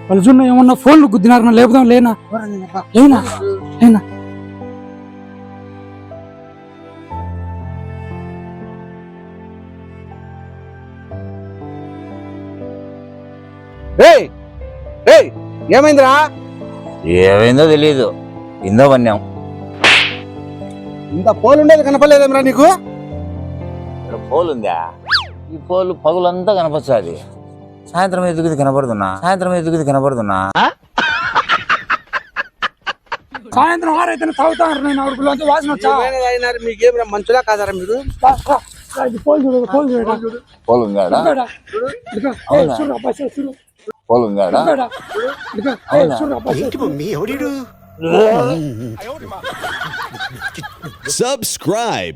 వాళ్ళు చూడ ఏమన్నా ఫోన్లు గుద్దినారు లేపుదాం లేనా లేనా లేనా ఏమైందిరా? ఏమైందో తెలియదు, ఇందో వన్యం. ఇంత పోలు ఉండేది కనపడలేదేమరా నీకు? ఇక్కడ పోలు ఉందా? ఈ పోలు పగులంతా కనపచ్చాది, సాయంత్రం ఎదుగుది కనపడుతున్నా, సాయంత్రం 6 అయితే తాగుతారు. నేను ఆవిడకి వాసన వచ్చా మీకేం మంచులా కాదారా మీరు? పోలు చూడు పోలు చూడు పోలు ఉందాడా? పోలు ఉందాడా? Subscribe.